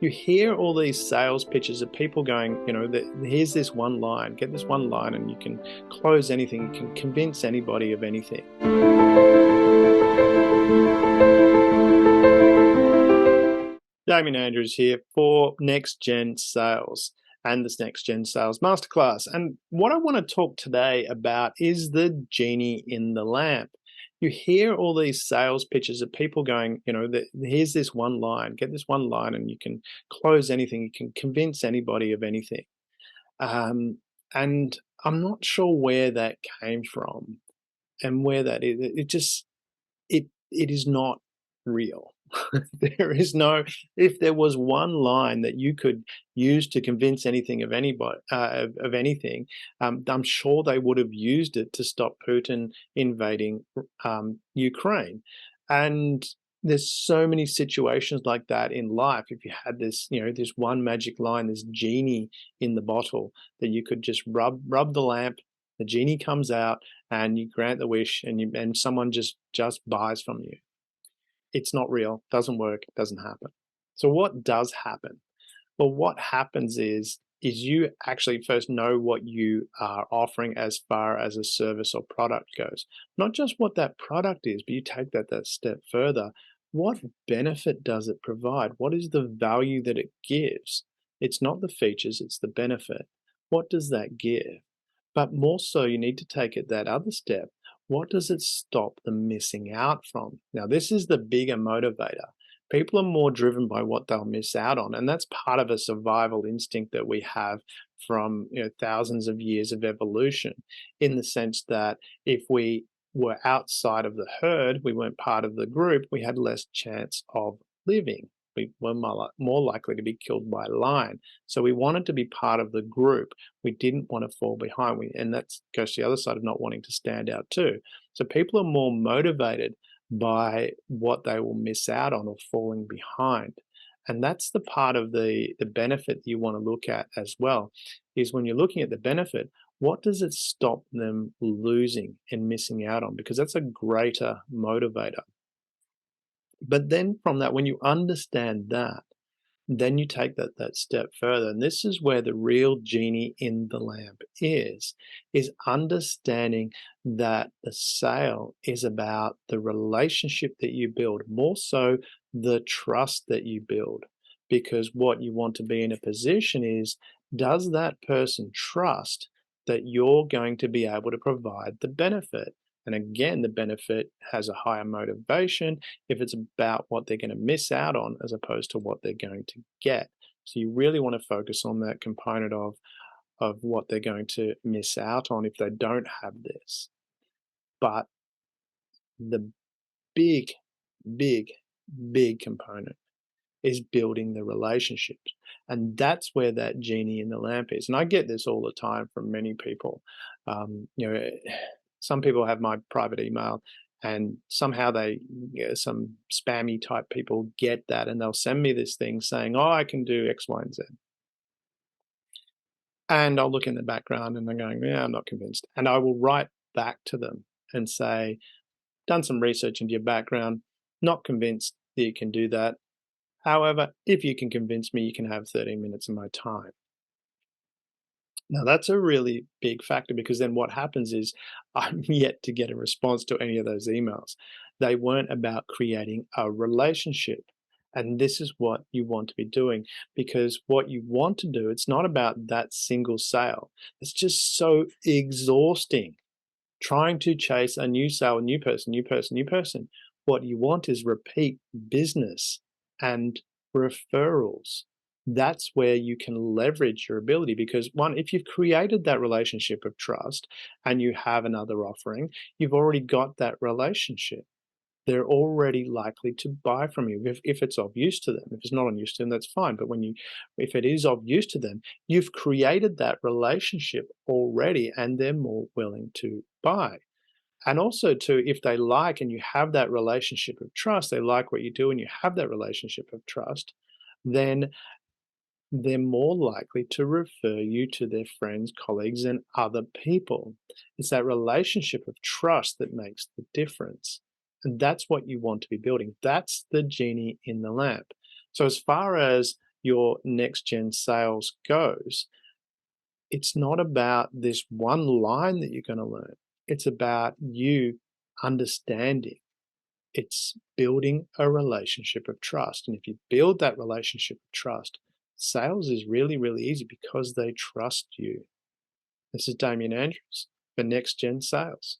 You hear all these sales pitches of people going, here's this one line, get this one line and you can close anything, you can convince anybody of anything. Damien Andrews here for Next Gen Sales and this Next Gen Sales Masterclass. And what I want to talk today about is the genie in the lamp. You hear all these sales pitches of people going, here's this one line, get this one line and you can close anything, you can convince anybody of anything. And I'm not sure where that came from and where that is. It is not real. There is no, if there was one line that you could use to convince anything of anybody of anything, I'm sure they would have used it to stop Putin invading Ukraine. And there's so many situations like that in life. If you had this, this one magic line, this genie in the bottle that you could just rub the lamp, the genie comes out, and you grant the wish, and someone just buys from you. It's not real, doesn't work, doesn't happen. So what does happen? Well, what happens is you actually first know what you are offering as far as a service or product goes. Not just what that product is, but you take that step further. What benefit does it provide? What is the value that it gives? It's not the features, it's the benefit. What does that give? But more so, you need to take it that other step. What does it stop them missing out from? Now, this is the bigger motivator. People are more driven by what they'll miss out on, and that's part of a survival instinct that we have from thousands of years of evolution, in the sense that if we were outside of the herd, we weren't part of the group, we had less chance of living. We were more likely to be killed by a lion. So we wanted to be part of the group. We didn't want to fall behind. And that goes to the other side of not wanting to stand out too. So people are more motivated by what they will miss out on or falling behind. And that's the part of the benefit you want to look at as well, is when you're looking at the benefit, what does it stop them losing and missing out on? Because that's a greater motivator. But then from that, when you understand that, then you take that step further. And this is where the real genie in the lamp is understanding that the sale is about the relationship that you build, more so the trust that you build. Because what you want to be in a position is, does that person trust that you're going to be able to provide the benefit? And again, the benefit has a higher motivation if it's about what they're going to miss out on as opposed to what they're going to get. So you really want to focus on that component of what they're going to miss out on if they don't have this. But the big, big, big component is building the relationships. And that's where that genie in the lamp is. And I get this all the time from many people. Some people have my private email, and somehow some spammy type people get that, and they'll send me this thing saying, oh, I can do X, Y, and Z. And I'll look in the background and I'm going, yeah, I'm not convinced. And I will write back to them and say, done some research into your background, not convinced that you can do that. However, if you can convince me, you can have 13 minutes of my time. Now, that's a really big factor, because then what happens is I'm yet to get a response to any of those emails. They weren't about creating a relationship. And this is what you want to be doing, because what you want to do, it's not about that single sale. It's just so exhausting trying to chase a new sale, a new person, new person, new person. What you want is repeat business and referrals. That's where you can leverage your ability, because one, if you've created that relationship of trust and you have another offering, you've already got that relationship. They're already likely to buy from you if it's of use to them. If it's not of use to them, that's fine. But if it is of use to them, you've created that relationship already, and they're more willing to buy. And also too, if they like and you have that relationship of trust, they like what you do and you have that relationship of trust, then they're more likely to refer you to their friends, colleagues, and other people. It's that relationship of trust that makes the difference. And that's what you want to be building. That's the genie in the lamp. So as far as your next gen sales goes, it's not about this one line that you're going to learn. It's about you understanding. It's building a relationship of trust. And if you build that relationship of trust, sales is really, really easy because they trust you. This is Damien Andrews for Next Gen Sales.